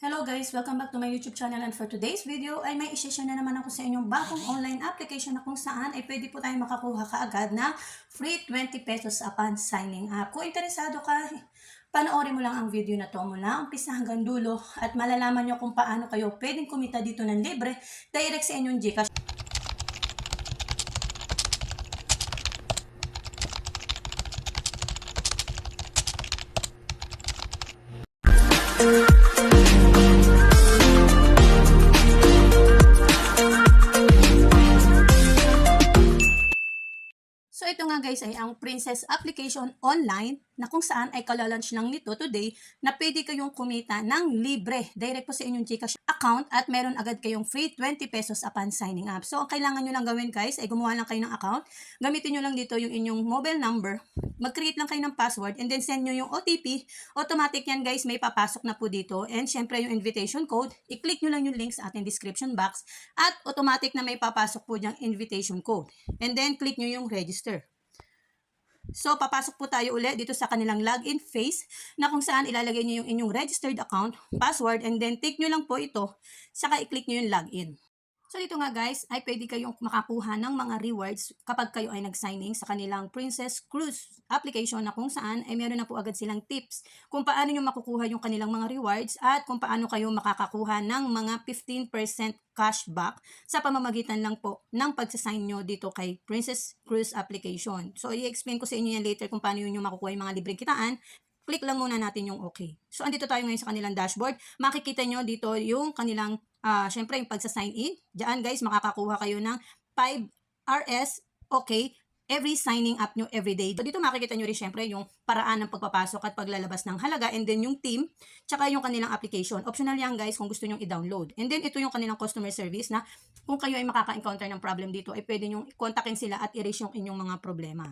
Hello guys! Welcome back to my YouTube channel, and for today's video ay may i-share na naman ako sa inyong bagong online application na kung saan ay pwede po tayong makakuha kaagad na free 20 pesos upon signing up. Kung interesado ka, panoorin mo lang ang video na to mula umpisa hanggang dulo at malalaman nyo kung paano kayo pwedeng kumita dito ng libre direct sa inyong GCash. So ito nga guys ay ang Princess application online na kung saan ay kala-launch lang nito today na pwede kayong kumita ng libre direct po sa inyong GCash account at meron agad kayong free 20 pesos upon signing up. So ang kailangan nyo lang gawin guys ay gumawa lang kayo ng account, gamitin nyo lang dito yung inyong mobile number, mag-create lang kayo ng password and then send nyo yung OTP, automatic yan guys, may papasok na po dito and syempre yung invitation code, i-click nyo lang yung link sa ating description box at automatic na may papasok po diyang invitation code and then click nyo yung register. So, papasok po tayo ulit dito sa kanilang login phase na kung saan ilalagay nyo yung inyong registered account, password, and then tick nyo lang po ito, saka i-click nyo yung login. So, dito nga guys, ay pwede kayong makakuha ng mga rewards kapag kayo ay nag-signing sa kanilang Princess Cruise application na kung saan ay meron na po agad silang tips kung paano nyo makukuha yung kanilang mga rewards at kung paano kayo makakakuha ng mga 15% cashback sa pamamagitan lang po ng pagsasign nyo dito kay Princess Cruise application. So, i-explain ko sa inyo yan later kung paano yun yung makukuha yung mga libreng kitaan. Click lang muna natin yung okay. So, andito tayo ngayon sa kanilang dashboard. Makikita nyo dito yung kanilang, syempre yung pagsasign in. Diyan guys, makakakuha kayo ng 5 RS okay every signing up nyo every day. So, dito makikita nyo rin syempre yung paraan ng pagpapasok at paglalabas ng halaga and then yung team, tsaka yung kanilang application. Optional yan guys kung gusto nyo i-download. And then ito yung kanilang customer service na kung kayo ay makaka-encounter ng problem dito, ay pwede nyo kontakin sila at i-raise yung inyong mga problema.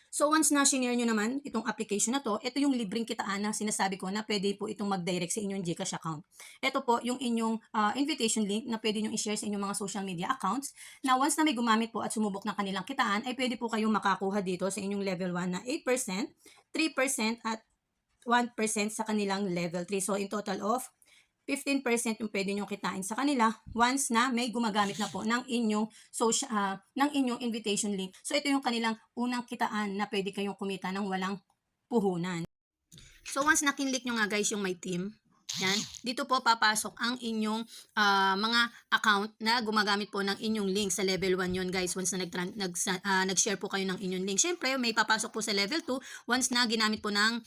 So once na share nyo naman itong application na to, ito yung libreng kitaan na sinasabi ko na pwede po itong mag-direct sa inyong GCash account. Ito po yung inyong invitation link na pwede nyo i-share sa inyong mga social media accounts na once na may gumamit po at sumubok ng kanilang kitaan, ay pwede po kayong makakuha dito sa inyong level 1 na 8%, 3% at 1% sa kanilang level 3. So in total of 15% yung pwede nyo kitain sa kanila once na may gumagamit na po ng inyong ng inyong invitation link. So ito yung kanilang unang kitaan na pwede kayong kumita ng walang puhunan. So once na kinlik nyo nga guys yung my team, yan, dito po papasok ang inyong mga account na gumagamit po ng inyong link sa level 1 yun guys once na nag-share po kayo ng inyong link. Syempre may papasok po sa level 2 once na ginamit po ng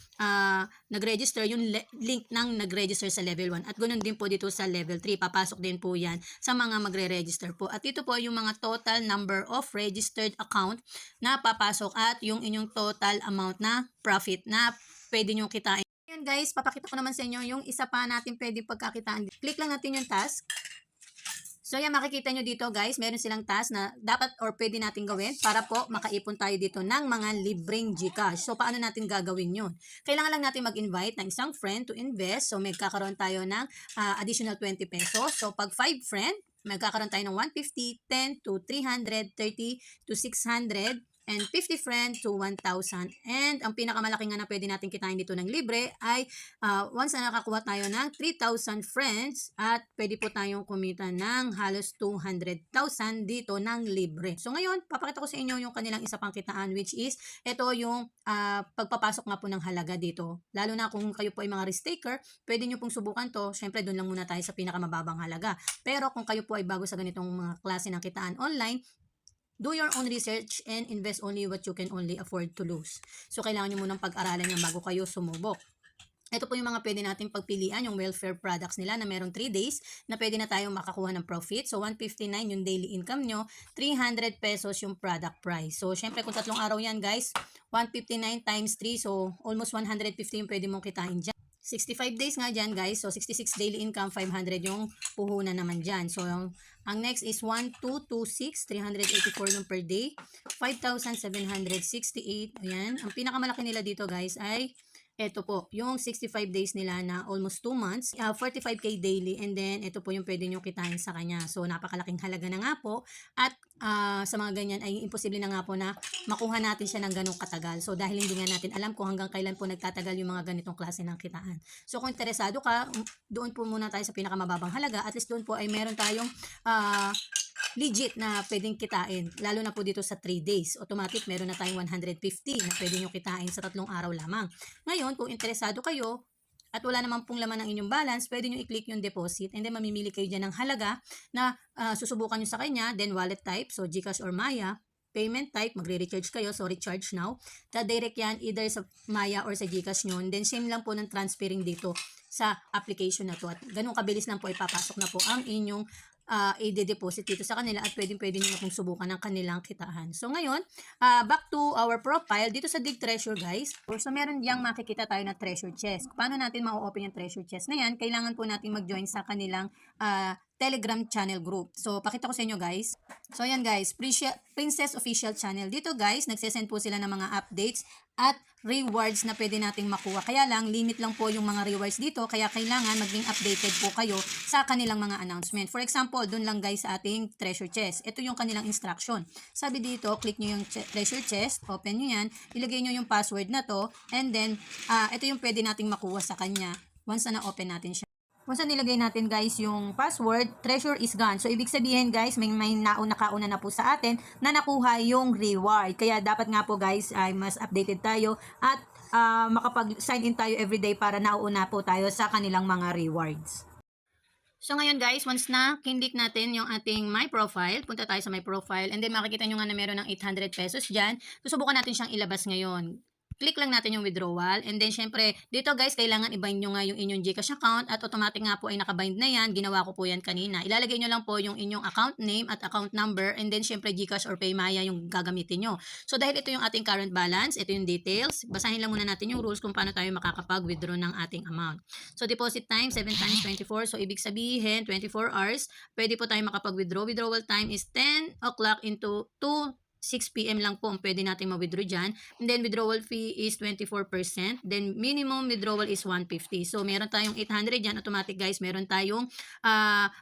nag-register yung link ng nag-register sa level 1 at ganoon din po dito sa level 3 papasok din po yan sa mga magre-register po. At ito po yung mga total number of registered account na papasok at yung inyong total amount na profit na pwede nyo kitain. Ayan guys, papakita ko naman sa inyo yung isa pa natin pwede pagkakitaan. Click lang natin yung task. So yan, makikita nyo dito guys, meron silang task na dapat or pwede natin gawin para po makaipon tayo dito ng mga libreng GCash. So paano natin gagawin yun? Kailangan lang natin mag-invite ng isang friend to invest. So magkakaroon tayo ng additional 20 pesos. So pag 5 friend, magkakaroon tayo ng 150, 10 to 300, 30 to 600, and 50 friend to 1,000. And ang pinakamalaki nga na pwede natin kitain dito ng libre ay once na nakakuha tayo ng 3,000 friends at pwede po tayong kumita ng halos 200,000 dito ng libre. So ngayon, papakita ko sa inyo yung kanilang isa pang kitaan which is ito yung pagpapasok nga po ng halaga dito. Lalo na kung kayo po ay mga risk taker, pwede nyo pong subukan to. Syempre, doon lang muna tayo sa pinakamababang halaga. Pero kung kayo po ay bago sa ganitong mga klase ng kitaan online, do your own research and invest only what you can only afford to lose. So, kailangan nyo munang pag-aralan yan bago kayo sumubok. Ito po yung mga pwede nating pagpilian, yung welfare products nila na merong 3 days na pwede na tayong makakuha ng profit. So, 159 yung daily income nyo, 300 pesos yung product price. So, syempre kung 3 araw yan guys, 159 times 3, so almost 150 yung pwede mong kitain dyan. 65 days nga dyan guys, so 66 daily income, 500 yung puhunan naman dyan. So, ang next is 1226, 384 yung per day, 5,768, ayan. Ang pinakamalaki nila dito guys ay Ito po, yung 65 days nila na almost 2 months, 45K daily, and then ito po yung pwede nyo kitain sa kanya. So, napakalaking halaga na nga po, at sa mga ganyan ay imposible na nga po na makuha natin siya ng ganong katagal. So, dahil hindi nga natin alam kung hanggang kailan po nagtatagal yung mga ganitong klase ng kitaan. So, kung interesado ka, doon po muna tayo sa pinakamababang halaga. At least doon po ay meron tayong legit na pwedeng kitain, lalo na po dito sa 3 days. Automatic, meron na tayong 150 na pwede nyo kitain sa 3 araw lamang. Ngayon, kung interesado kayo, at wala naman pong laman ng inyong balance, pwede nyo i-click yung deposit, and then mamimili kayo dyan ng halaga na susubukan nyo sa kanya, then wallet type, so GCash or Maya. Payment type, magre-recharge kayo, so recharge now. Direct yan either sa Maya or sa GCash nyo, then same lang po ng transferring dito sa application na to. At ganun kabilis lang po ipapasok na po ang inyong i-deposit dito sa kanila, at pwede nyo na pong subukan ng kanilang kitaan. So ngayon, back to our profile, dito sa Dig Treasure guys, so meron diyang makikita tayo na treasure chest. Paano natin ma-open yung treasure chest na yan? Kailangan po natin mag-join sa kanilang Telegram channel group. So, pakita ko sa inyo guys. So, ayan guys, Princess Official Channel. Dito guys, nagsesend po sila ng mga updates at rewards na pwede nating makuha. Kaya lang, limit lang po yung mga rewards dito. Kaya kailangan maging updated po kayo sa kanilang mga announcement. For example, dun lang guys sa ating treasure chest. Ito yung kanilang instruction. Sabi dito, click nyo yung treasure chest, open nyo yan, ilagay nyo yung password na to, and then, ito yung pwede nating makuha sa kanya once na na-open natin siya. Once na nilagay natin guys yung password, treasure is gone. So, ibig sabihin guys, may nakauna na po sa atin na nakuha yung reward. Kaya dapat nga po guys, ay mas updated tayo at makapag-sign in tayo everyday para nauuna po tayo sa kanilang mga rewards. So, ngayon guys, once na kinlik natin yung ating My Profile, punta tayo sa My Profile, and then makikita nyo nga na meron ng 800 pesos dyan. Susubukan natin siyang ilabas ngayon. Click lang natin yung withdrawal, and then syempre dito guys kailangan i-bind nyo nga yung inyong GCash account, at automatic nga po ay nakabind na yan. Ginawa ko po yan kanina. Ilalagay nyo lang po yung inyong account name at account number, and then syempre GCash or Paymaya yung gagamitin nyo. So dahil ito yung ating current balance, ito yung details, basahin lang muna natin yung rules kung paano tayo makakapag-withdraw ng ating amount. So deposit time 7 times 24, so ibig sabihin 24 hours pwede po tayo makapag-withdraw. Withdrawal time is 10 o'clock into 6 PM lang po ang pwede natin ma-withdraw dyan. And then, withdrawal fee is 24%. Then, minimum withdrawal is 150. So, meron tayong 800 dyan. Automatic, guys, meron tayong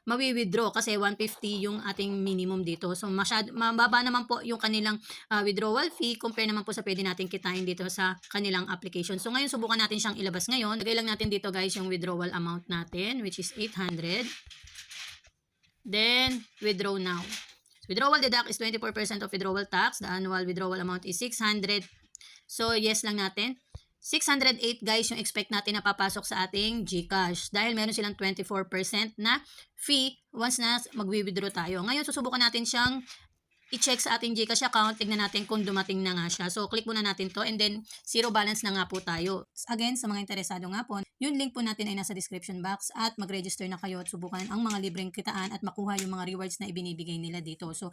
mawi-withdraw kasi 150 yung ating minimum dito. So, mababa naman po yung kanilang withdrawal fee compare naman po sa pwede natin kitain dito sa kanilang application. So, ngayon, subukan natin siyang ilabas ngayon. Lagay lang natin dito, guys, yung withdrawal amount natin, which is 800. Then, withdraw now. Withdrawal deduct is 24% of withdrawal tax. The annual withdrawal amount is 600. So, yes lang natin. 608 guys yung expect natin na papasok sa ating GCash. Dahil meron silang 24% na fee once na mag-withdraw tayo. Ngayon, susubukan natin siyang i-check sa ating GCash account, tignan natin kung dumating na nga siya. So, click muna natin to, and then zero balance na nga po tayo. Again, sa mga interesado nga po, yung link po natin ay nasa description box, at mag-register na kayo at subukan ang mga libreng kitaan at makuha yung mga rewards na ibinibigay nila dito. So,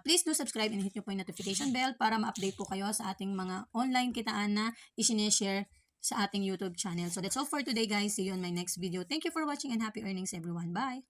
please do subscribe and hit nyo po yung notification bell para ma-update po kayo sa ating mga online kitaan na isineshare sa ating YouTube channel. So, that's all for today guys. See you on my next video. Thank you for watching and happy earnings everyone. Bye!